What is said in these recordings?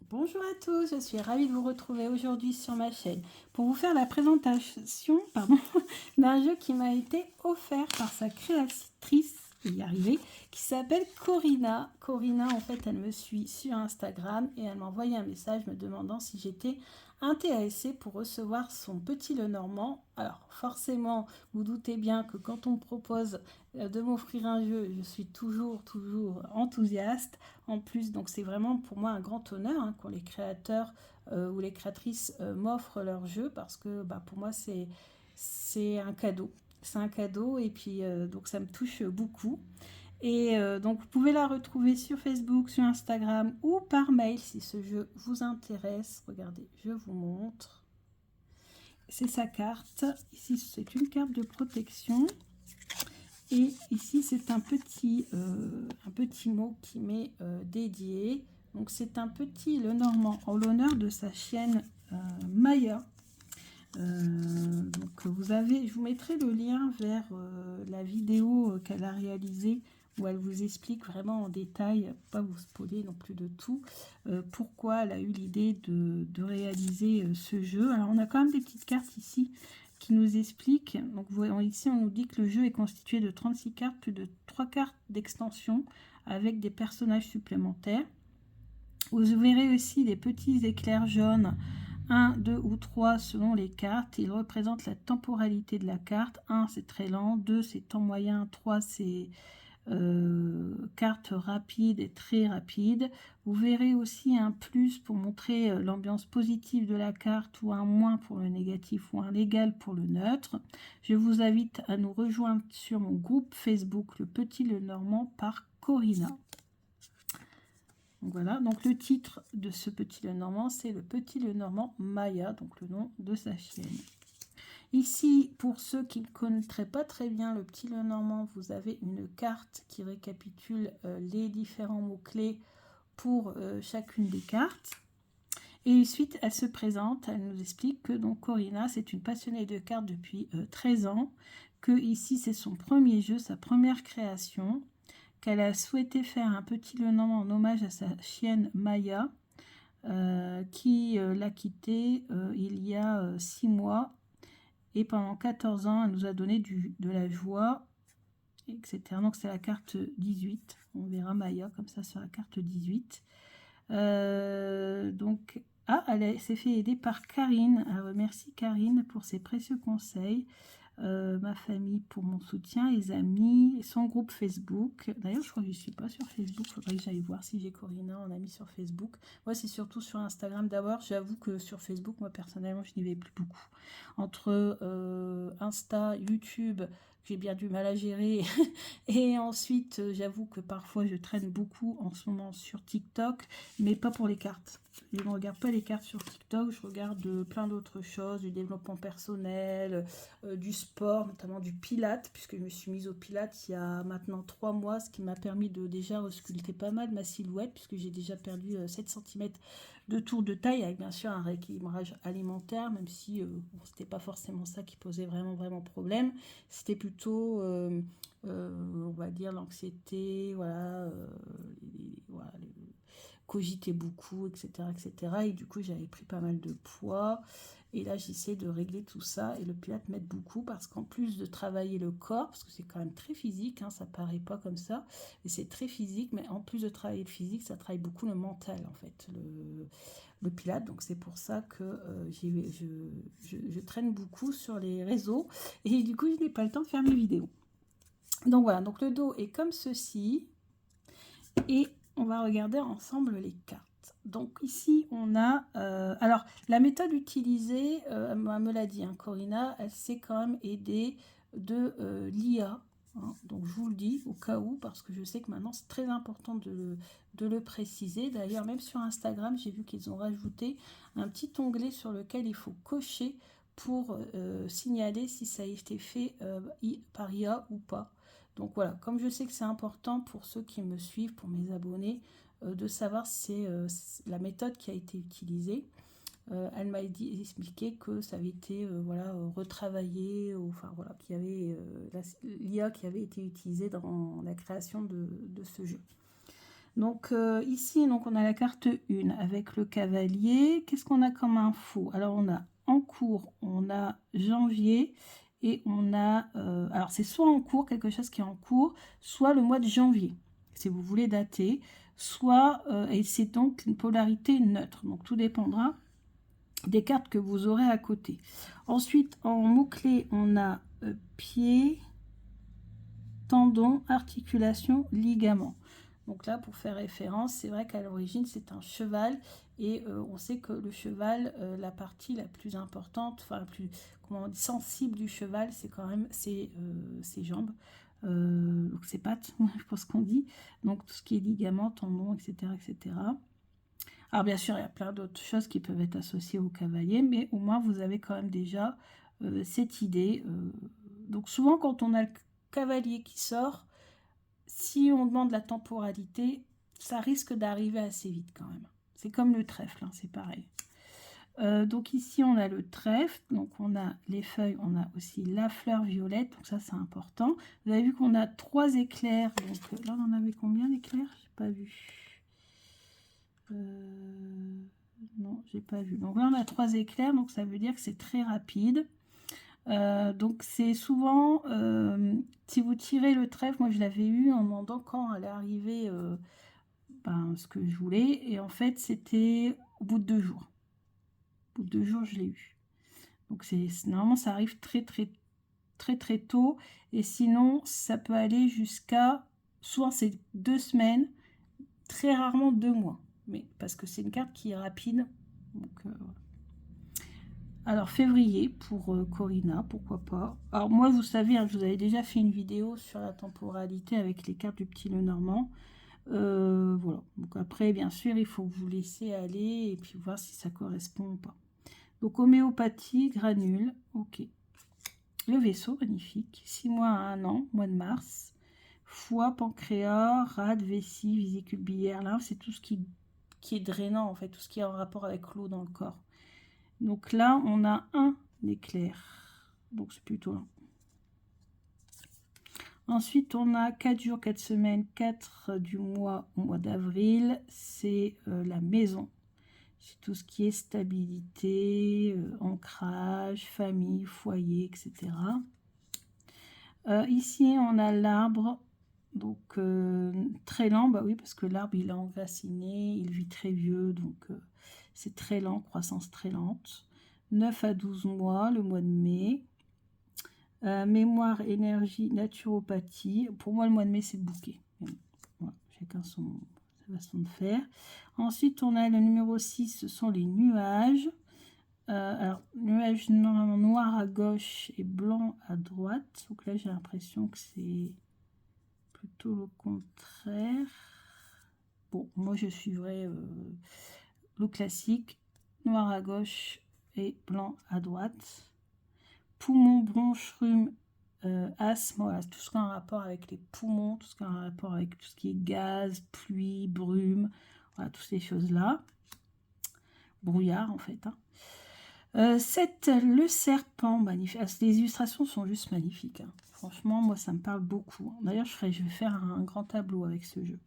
Bonjour à tous, je suis ravie de vous retrouver aujourd'hui sur ma chaîne pour vous faire la présentation d'un jeu qui m'a été offert par sa créatrice, je vais y arriver, qui s'appelle Corina. Corina, en fait, elle me suit sur Instagram et elle m'a envoyé un message me demandant si j'étais intéressée pour recevoir son petit Lenormand. Alors forcément, vous doutez bien que quand on me propose de m'offrir un jeu, je suis toujours enthousiaste. En plus, donc c'est vraiment pour moi un grand honneur quand les créateurs ou les créatrices m'offrent leur jeu parce que pour moi c'est un cadeau. C'est un cadeau et puis donc ça me touche beaucoup. Et donc vous pouvez la retrouver sur Facebook, sur Instagram ou par mail si ce jeu vous intéresse. Regardez, je vous montre. C'est sa carte. Ici, c'est une carte de protection. Et ici, c'est un petit mot qui m'est dédié. Donc, c'est un petit Lenormand en l'honneur de sa chienne Maya. Donc, je vous mettrai le lien vers la vidéo qu'elle a réalisée où elle vous explique vraiment en détail, pas vous spoiler non plus de tout, pourquoi elle a eu l'idée de réaliser ce jeu. Alors, on a quand même des petites cartes ici qui nous expliquent. Donc, ici, on nous dit que le jeu est constitué de 36 cartes, plus de 3 cartes d'extension avec des personnages supplémentaires. Vous verrez aussi des petits éclairs jaunes, 1, 2 ou 3 selon les cartes. Ils représentent la temporalité de la carte. 1, c'est très lent. 2, c'est temps moyen. 3, c'est carte rapide et très rapide. Vous verrez aussi un plus pour montrer l'ambiance positive de la carte, ou un moins pour le négatif, ou un égal pour le neutre. Je vous invite à nous rejoindre sur mon groupe Facebook, Le Petit Lenormand par Corina. Donc voilà, donc le titre de ce Petit Lenormand, c'est Le Petit Lenormand Maya, donc le nom de sa chienne. Ici, pour ceux qui ne connaîtraient pas très bien le Petit Lenormand, vous avez une carte qui récapitule les différents mots-clés pour chacune des cartes. Et ensuite, elle se présente, elle nous explique que donc Corina, c'est une passionnée de cartes depuis 13 ans, que ici c'est son premier jeu, sa première création, qu'elle a souhaité faire un Petit Lenormand en hommage à sa chienne Maya, qui l'a quittée il y a 6 mois. Et pendant 14 ans, elle nous a donné de la joie, etc. Donc c'est la carte 18. On verra Maya comme ça sur la carte 18. Donc, elle s'est fait aider par Karine. Alors, merci Karine pour ses précieux conseils. Ma famille pour mon soutien, les amis, son groupe Facebook. D'ailleurs, je crois que je ne suis pas sur Facebook. Il faudrait que j'aille voir si j'ai Corina en ami sur Facebook. Moi, c'est surtout sur Instagram d'abord. J'avoue que sur Facebook, moi, personnellement, je n'y vais plus beaucoup. Entre Insta, YouTube, j'ai bien du mal à gérer. Et ensuite, j'avoue que parfois, je traîne beaucoup en ce moment sur TikTok, mais pas pour les cartes. Je ne regarde pas les cartes sur TikTok, je regarde plein d'autres choses, du développement personnel, du sport, notamment du pilates, puisque je me suis mise au pilates il y a maintenant 3 mois, ce qui m'a permis de déjà ausculter pas mal ma silhouette, puisque j'ai déjà perdu 7 cm de tour de taille, avec bien sûr un rééquilibrage alimentaire, même si bon, c'était pas forcément ça qui posait vraiment problème, c'était plutôt... on va dire l'anxiété, voilà, cogiter beaucoup, etc. Et du coup, j'avais pris pas mal de poids. Et là, j'essaie de régler tout ça. Et le pilates m'aide beaucoup parce qu'en plus de travailler le corps, parce que c'est quand même très physique, ça paraît pas comme ça, mais c'est très physique, mais en plus de travailler le physique, ça travaille beaucoup le mental, en fait, le pilates. Donc c'est pour ça que je traîne beaucoup sur les réseaux. Et du coup, je n'ai pas le temps de faire mes vidéos. Donc voilà, donc le dos est comme ceci. Et on va regarder ensemble les cartes. Donc ici, on a... alors, la méthode utilisée, elle me l'a dit, Corina, elle s'est quand même aidée de l'IA. Donc je vous le dis au cas où, parce que je sais que maintenant c'est très important de le préciser. D'ailleurs, même sur Instagram, j'ai vu qu'ils ont rajouté un petit onglet sur lequel il faut cocher pour signaler si ça a été fait par IA ou pas. Donc voilà, comme je sais que c'est important pour ceux qui me suivent, pour mes abonnés, de savoir si c'est la méthode qui a été utilisée. Elle m'a expliqué que ça avait été retravaillé, enfin voilà, qu'il y avait l'IA qui avait été utilisée dans la création de ce jeu. Donc ici, donc, on a la carte 1 avec le cavalier. Qu'est-ce qu'on a comme info? Alors on a en cours, on a janvier et on a... alors c'est soit en cours, quelque chose qui est en cours, soit le mois de janvier, si vous voulez dater, soit... et c'est donc une polarité neutre. Donc tout dépendra des cartes que vous aurez à côté. Ensuite, en mots-clés, on a pied, tendon, articulation, ligament. Donc là, pour faire référence, c'est vrai qu'à l'origine, c'est un cheval. Et on sait que le cheval, la partie la plus importante, enfin la plus comment on dit, sensible du cheval, c'est quand même ses jambes. Donc ses pattes, je pense qu'on dit. Donc tout ce qui est ligament, tendon, etc. etc. Alors bien sûr, il y a plein d'autres choses qui peuvent être associées au cavalier, mais au moins vous avez quand même déjà cette idée. Donc souvent quand on a le cavalier qui sort, si on demande la temporalité, ça risque d'arriver assez vite quand même. C'est comme le trèfle, hein, c'est pareil. Donc ici on a le trèfle, donc on a les feuilles, on a aussi la fleur violette, donc ça c'est important. Vous avez vu qu'on a 3 éclairs, donc là on en avait combien d'éclairs? J'ai pas vu. Non, j'ai pas vu. Donc là on a 3 éclairs, donc ça veut dire que c'est très rapide. Donc c'est souvent, si vous tirez le trèfle, moi je l'avais eu en demandant quand allait arriver ce que je voulais, et en fait c'était au bout de 2 jours. Au bout de 2 jours je l'ai eu. Donc normalement ça arrive très tôt, et sinon ça peut aller jusqu'à, souvent c'est 2 semaines, très rarement 2 mois, mais parce que c'est une carte qui est rapide. Donc voilà. Alors, février pour Corina, pourquoi pas. Alors, moi, vous savez, hein, je vous avais déjà fait une vidéo sur la temporalité avec les cartes du Petit Lenormand. Voilà. Donc, après, bien sûr, il faut vous laisser aller et puis voir si ça correspond ou pas. Donc, homéopathie, granule, ok. Le vaisseau, magnifique. 6 mois à 1 an, mois de mars. Foie, pancréas, rate, vessie, vésicule biliaire, lymphe, c'est tout ce qui est drainant, en fait, tout ce qui est en rapport avec l'eau dans le corps. Donc là, on a un éclair. Donc c'est plutôt lent. Ensuite, on a 4 jours, 4 semaines, 4 du mois au mois d'avril. C'est la maison. C'est tout ce qui est stabilité, ancrage, famille, foyer, etc. Ici, on a l'arbre. Donc très lent, bah oui, parce que l'arbre il est enraciné, il vit très vieux, donc c'est très lent, croissance très lente. 9 à 12 mois, le mois de mai. Mémoire, énergie, naturopathie. Pour moi, le mois de mai, c'est le bouquet. Voilà, chacun sa façon de faire. Ensuite, on a le numéro 6, ce sont les nuages. Alors, nuage noir à gauche et blanc à droite. Donc là, j'ai l'impression que c'est plutôt le contraire. Bon, moi, je suivrai le classique. Noir à gauche et blanc à droite. Poumon, bronche, rhume, asthme, voilà, tout ce qui a un rapport avec les poumons, tout ce qui a un rapport avec tout ce qui est gaz, pluie, brume, voilà, toutes ces choses-là. Brouillard, en fait. 7, le serpent, magnifique. Les illustrations sont juste magnifiques. Hein. Franchement, moi, ça me parle beaucoup. D'ailleurs, je vais faire un grand tableau avec ce jeu.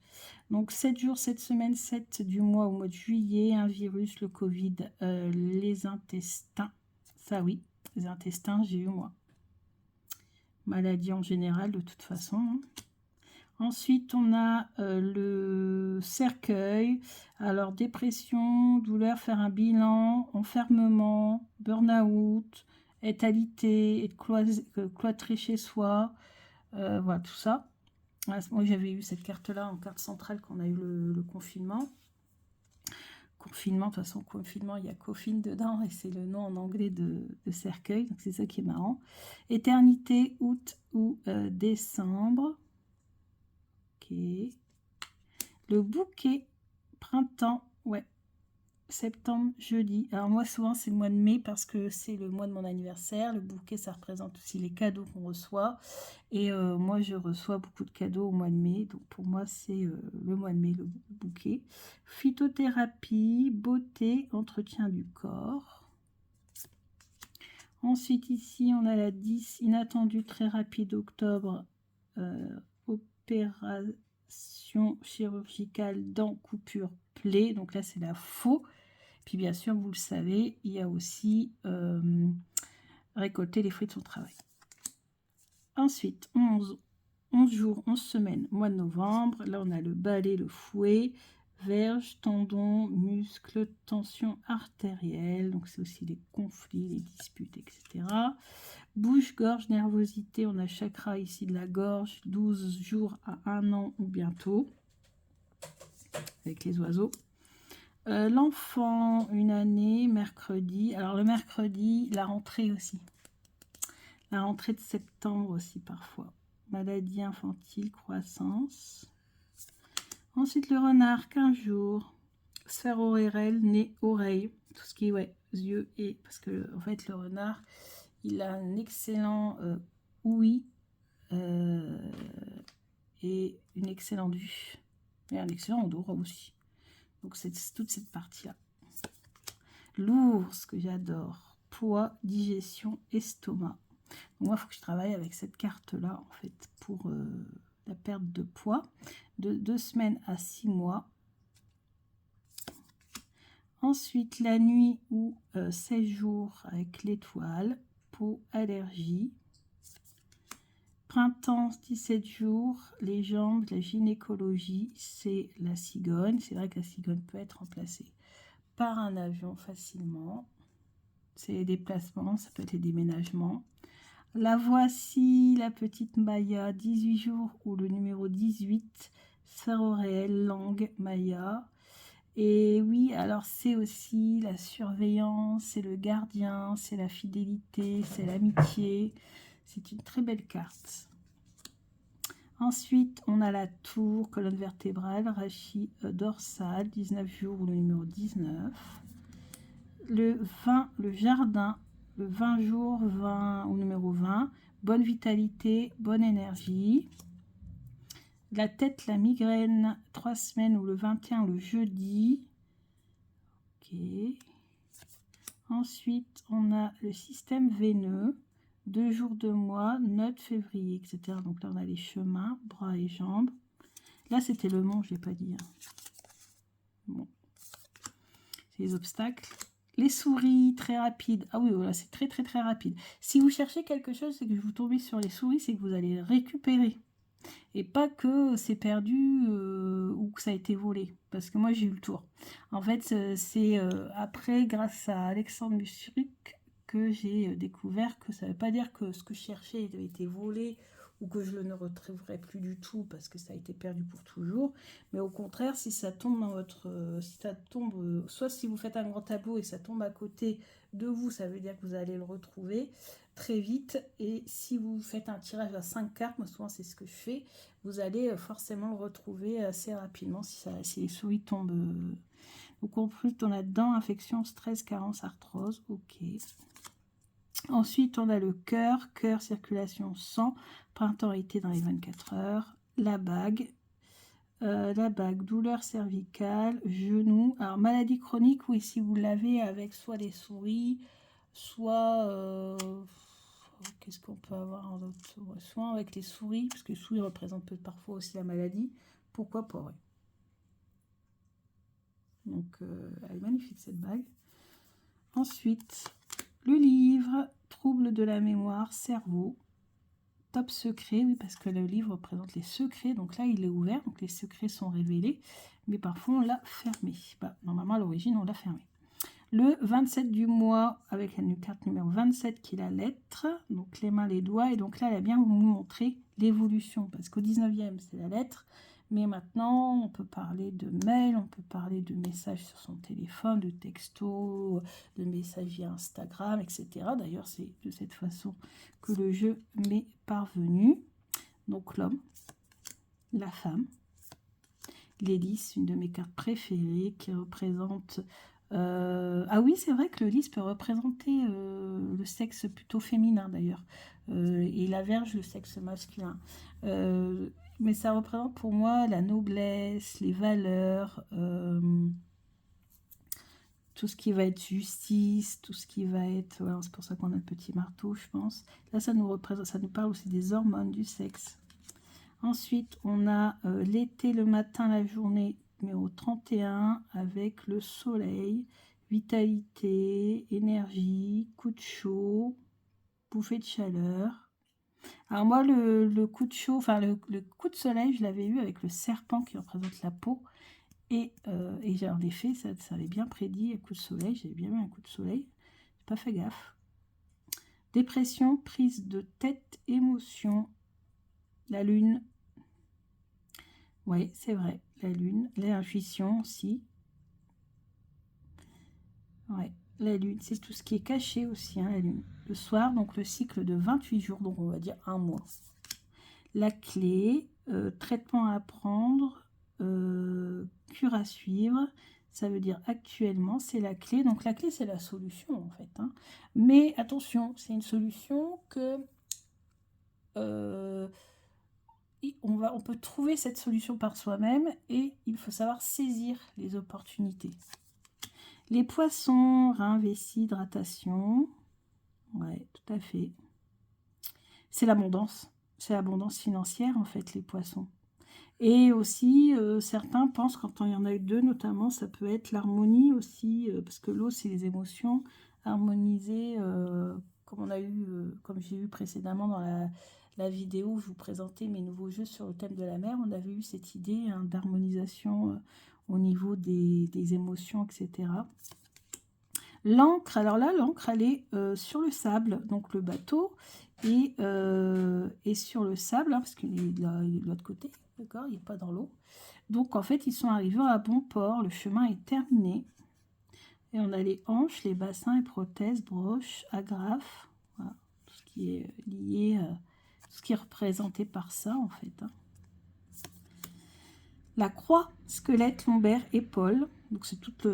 Donc, 7 jours, 7 semaines, 7 du mois au mois de juillet, un virus, le Covid, les intestins. Ça, oui. Les intestins, j'ai eu moi. Maladie en général, de toute façon. Hein. Ensuite, on a le cercueil. Alors, dépression, douleur, faire un bilan, enfermement, burn-out, être alité, être cloîtré chez soi. Voilà, tout ça. Moi, j'avais eu cette carte-là en carte centrale quand on a eu le confinement. Confinement, de toute façon, confinement, il y a coffin dedans et c'est le nom en anglais de cercueil, donc c'est ça qui est marrant. Éternité, août ou décembre. Ok. Le bouquet, printemps, ouais. Septembre, jeudi. Alors moi, souvent, c'est le mois de mai parce que c'est le mois de mon anniversaire. Le bouquet, ça représente aussi les cadeaux qu'on reçoit. Et moi, je reçois beaucoup de cadeaux au mois de mai. Donc pour moi, c'est le mois de mai, le bouquet. Phytothérapie, beauté, entretien du corps. Ensuite, ici, on a la 10, inattendu, très rapide, octobre, chirurgicale, dents, coupure, plaie. Donc là, c'est la faux. Puis bien sûr, vous le savez, il y a aussi récolter les fruits de son travail. Ensuite, 11 jours, 11 semaines, mois de novembre. Là, on a le balai, le fouet, verge, tendons, muscles, tension artérielle. Donc, c'est aussi les conflits, les disputes, etc. Bouche, gorge, nervosité. On a chakra ici de la gorge, 12 jours à 1 an ou bientôt, avec les oiseaux. L'enfant, une année, mercredi. Alors, le mercredi, la rentrée aussi. La rentrée de septembre aussi parfois. Maladie infantile, croissance. Ensuite, le renard, 15 jours. Sphère ORL, nez, oreille. Tout ce qui est yeux et... Parce que, en fait, le renard, il a un excellent ouïe et une excellente vue. Et un excellent odorat aussi. Donc, c'est toute cette partie-là. L'ours, que j'adore. Poids, digestion, estomac. Donc, moi, il faut que je travaille avec cette carte-là, en fait, pour la perte de poids. De 2 semaines à 6 mois. Ensuite, la nuit ou 16 jours avec l'étoile. Peau, allergie. Printemps, 17 jours. Les jambes, la gynécologie, c'est la cigogne. C'est vrai que la cigogne peut être remplacée par un avion facilement. C'est les déplacements, ça peut être les déménagements. La voici, la petite Maya, 18 jours ou le numéro 18, sphère réelle, langue Maya. Et oui, alors c'est aussi la surveillance, c'est le gardien, c'est la fidélité, c'est l'amitié. C'est une très belle carte. Ensuite, on a la tour, colonne vertébrale, rachis dorsal, 19 jours ou le numéro 19. Le 20, le jardin, le 20 jours, 20 au numéro 20. Bonne vitalité, bonne énergie. La tête, la migraine, 3 semaines ou le 21, le jeudi. Ok. Ensuite, on a le système veineux, 2 jours de mois, 9 février, etc. Donc là, on a les chemins, bras et jambes. Là, c'était le mont, je n'ai pas dit. Bon. C'est les obstacles. Les souris, très rapides. Ah oui, voilà, c'est très, très, très rapide. Si vous cherchez quelque chose, c'est que vous tombez sur les souris, c'est que vous allez récupérer. Et pas que c'est perdu ou que ça a été volé. Parce que moi, j'ai eu le tour. En fait, c'est après, grâce à Alexandre Mussruc, que j'ai découvert que ça ne veut pas dire que ce que je cherchais avait été volé ou que je ne retrouverai plus du tout parce que ça a été perdu pour toujours. Mais au contraire, si ça tombe dans votre... si ça tombe, soit si vous faites un grand tableau et ça tombe à côté de vous, ça veut dire que vous allez le retrouver très vite. Et si vous faites un tirage à 5 cartes, moi souvent c'est ce que je fais, vous allez forcément le retrouver assez rapidement si les souris tombent. Donc ensuite on a dents, infection, stress, carence, arthrose. Ok. Ensuite on a le cœur, circulation, sang, printemps, été dans les 24 heures. La bague, douleur cervicale, genou. Alors maladie chronique, oui, si vous l'avez avec soit les souris, soit qu'est-ce qu'on peut avoir en autre, soit avec les souris, parce que les souris représentent parfois aussi la maladie. Pourquoi pas, ouais. Donc elle est magnifique cette bague. Ensuite, le livre, troubles de la mémoire, cerveau, top secret, oui, parce que le livre représente les secrets, donc là il est ouvert, donc les secrets sont révélés, mais parfois on l'a fermé. Bah, normalement à l'origine on l'a fermé. Le 27 du mois, avec la carte numéro 27 qui est la lettre, donc les mains, les doigts, et donc là elle a bien vous montrer l'évolution, parce qu'au 19e c'est la lettre, mais maintenant on peut parler de mail, on peut parler de messages sur son téléphone, de texto, de messages via Instagram, etc. D'ailleurs c'est de cette façon que le jeu m'est parvenu. Donc l'homme, la femme, l'hélice, une de mes cartes préférées qui représente... ah oui, c'est vrai que le lys peut représenter le sexe plutôt féminin d'ailleurs, et la verge le sexe masculin. Mais ça représente pour moi la noblesse, les valeurs, tout ce qui va être justice, tout ce qui va être... Voilà, c'est pour ça qu'on a le petit marteau, je pense. Là, ça nous représente, ça nous parle aussi des hormones, du sexe. Ensuite, on a l'été, le matin, la journée, numéro 31, avec le soleil, vitalité, énergie, coup de chaud, bouffée de chaleur. Alors moi, le coup de chaud, enfin le coup de soleil, je l'avais eu avec le serpent qui représente la peau. Et en effet, ça avait bien prédit un coup de soleil, j'avais bien eu un coup de soleil, j'ai pas fait gaffe. Dépression, prise de tête, émotion, la lune. Oui, c'est vrai, la lune, l'intuition aussi. Ouais, la lune, c'est tout ce qui est caché aussi, hein, la lune. Le soir, donc le cycle de 28 jours, donc on va dire un mois. La clé, traitement à prendre, cure à suivre, ça veut dire actuellement, c'est la clé. Donc la clé, c'est la solution en fait, hein. Mais attention, c'est une solution que on peut trouver cette solution par soi-même et il faut savoir saisir les opportunités. Les poissons, reins, vessie, hydratation. Ouais, tout à fait. C'est l'abondance. C'est l'abondance financière en fait, les poissons. Et aussi, certains pensent, quand il y en a eu deux notamment, ça peut être l'harmonie aussi, parce que l'eau, c'est les émotions harmonisées, comme j'ai eu précédemment dans la vidéo où je vous présentais mes nouveaux jeux sur le thème de la mer. On avait eu cette idée hein, d'harmonisation au niveau des émotions, etc. L'encre, alors là, l'encre, elle est sur le sable, donc le bateau est sur le sable, hein, parce qu'il est de l'autre côté. D'accord, il n'est pas dans l'eau. Donc, en fait, ils sont arrivés à bon port. Le chemin est terminé. Et on a les hanches, les bassins et prothèses, broches, agrafes. Voilà, tout ce qui est lié, tout ce qui est représenté par ça, en fait. Hein. La croix, squelette, lombaire, épaule. Donc, c'est toute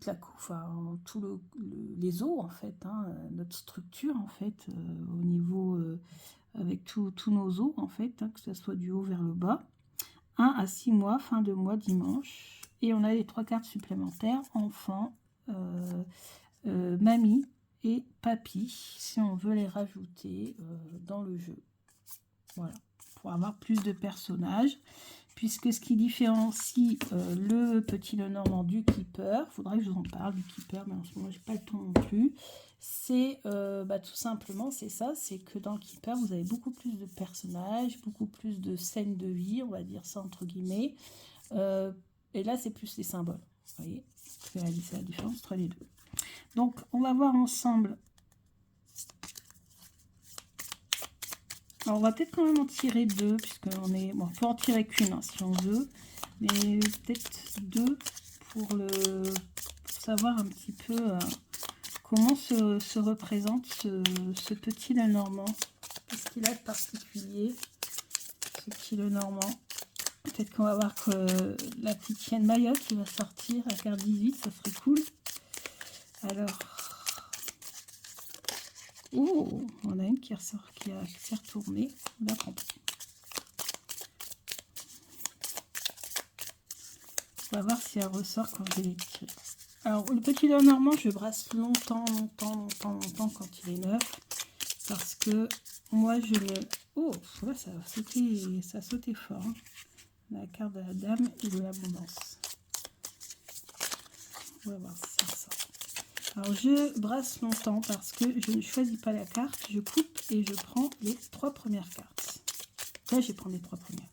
la enfin, les os, en fait. Hein, notre structure, en fait, au niveau... avec tous nos os en fait, hein, que ce soit du haut vers le bas. 1 à 6 mois, fin de mois, dimanche. Et on a les 3 cartes supplémentaires, enfant, mamie et papy, si on veut les rajouter dans le jeu. Voilà, pour avoir plus de personnages. Puisque ce qui différencie le petit Lenormand du Keeper, il faudrait que je vous en parle du Keeper, mais en ce moment, j'ai pas le temps non plus. C'est tout simplement, c'est ça, c'est que dans le Keeper, vous avez beaucoup plus de personnages, beaucoup plus de scènes de vie, on va dire ça entre guillemets. Et là, c'est plus les symboles. Vous voyez, c'est la différence entre les deux. Donc, on va voir ensemble. Alors, on va peut-être quand même en tirer deux, puisqu'on est... Bon, on peut en tirer qu'une, hein, si on veut. Mais peut-être deux pour savoir un petit peu comment se représente ce petit Lenormand. Qu'est-ce qu'il a de particulier, ce petit Lenormand? Peut-être qu'on va voir que la petite chienne Mayotte qui va sortir à carte 18, ça serait cool. Alors... Oh, on a une qui ressort, qui s'est retournée. On la prend pas. On va voir si elle ressort quand je vais les tirer. Alors, le petit Lenormand, je brasse longtemps quand il est neuf. Parce que moi, je le... Oh, là, ça a sauté fort. Hein. La carte de la dame et de l'abondance. On va voir si ça sort. Alors, je brasse longtemps parce que je ne choisis pas la carte. Je coupe et je prends les 3 premières cartes. Là, je vais prendre les 3 premières.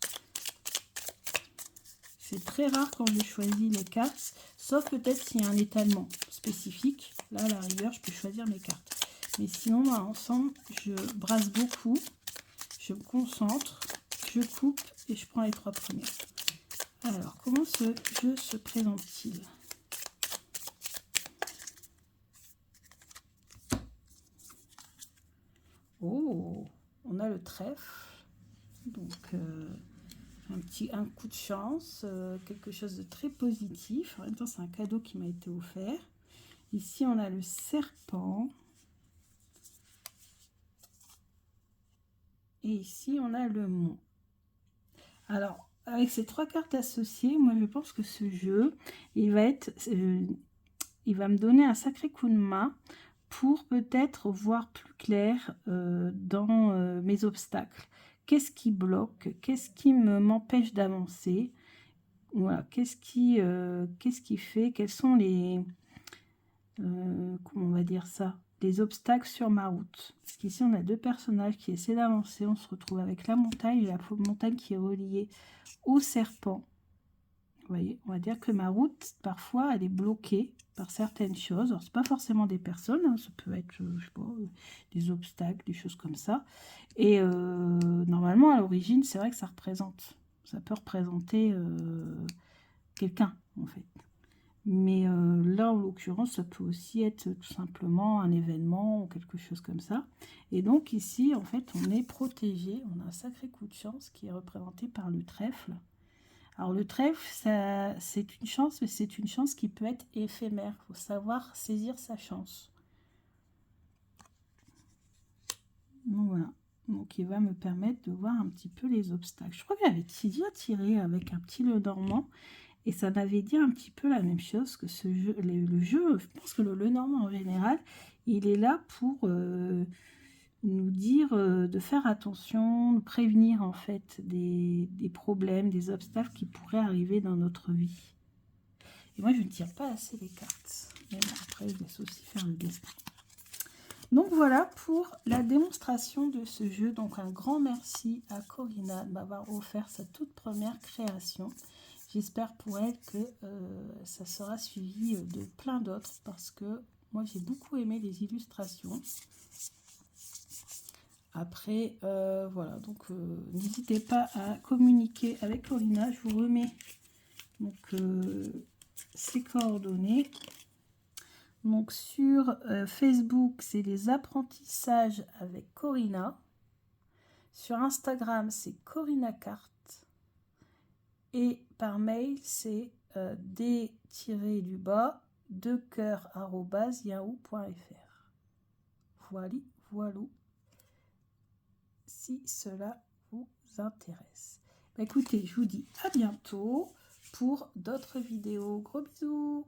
C'est très rare quand je choisis les cartes, sauf peut-être s'il y a un étalement spécifique. Là, à la rigueur, je peux choisir mes cartes. Mais sinon, dans l'ensemble, je brasse beaucoup, je me concentre, je coupe et je prends les 3 premières. Alors, comment ce jeu se présente-t-il? Oh, on a le trèfle, donc un coup de chance, quelque chose de très positif. En même temps, c'est un cadeau qui m'a été offert. Ici, on a le serpent. Et ici, on a le mont. Alors, avec ces 3 cartes associées, moi, je pense que ce jeu, il va me donner un sacré coup de main pour peut-être voir plus clair dans mes obstacles. qu'est-ce qui bloque, qu'est-ce qui m'empêche d'avancer, voilà, qu'est-ce qui fait, quels sont les, comment on va dire ça, les obstacles sur ma route. Parce qu'ici, on a deux personnages qui essaient d'avancer. On se retrouve avec la montagne, et la montagne qui est reliée au serpent. Vous voyez, on va dire que ma route, parfois, elle est bloquée par certaines choses. Alors, c'est pas forcément des personnes, hein, ça peut être, je sais pas, des obstacles, des choses comme ça. Et normalement, à l'origine, c'est vrai que ça peut représenter quelqu'un, en fait. Mais là, en l'occurrence, ça peut aussi être tout simplement un événement ou quelque chose comme ça. Et donc ici, en fait, on est protégé. On a un sacré coup de chance qui est représenté par le trèfle. Alors le trèfle, c'est une chance, mais c'est une chance qui peut être éphémère. Il faut savoir saisir sa chance. Donc voilà. Donc il va me permettre de voir un petit peu les obstacles. Je crois que j'avais déjà tiré avec un petit Lenormand. Et ça m'avait dit un petit peu la même chose que ce jeu, le jeu, je pense que le Lenormand en général, il est là pour nous dire de faire attention, nous prévenir en fait des problèmes, des obstacles qui pourraient arriver dans notre vie. Et moi je ne tire pas assez les cartes. Mais bon, après je laisse aussi faire le destin. Donc voilà pour la démonstration de ce jeu. Donc un grand merci à Corinna de m'avoir offert sa toute première création. J'espère pour elle que ça sera suivi de plein d'autres parce que moi j'ai beaucoup aimé les illustrations. Après, voilà, donc n'hésitez pas à communiquer avec Corinna. Je vous remets donc ses coordonnées. Donc sur Facebook, c'est les apprentissages avec Corinna. Sur Instagram, c'est Corinna Carte. Et par mail, c'est d-du-bas2coeurs@yahoo.fr. Voilà, si cela vous intéresse. Bah, écoutez, je vous dis à bientôt pour d'autres vidéos. Gros bisous!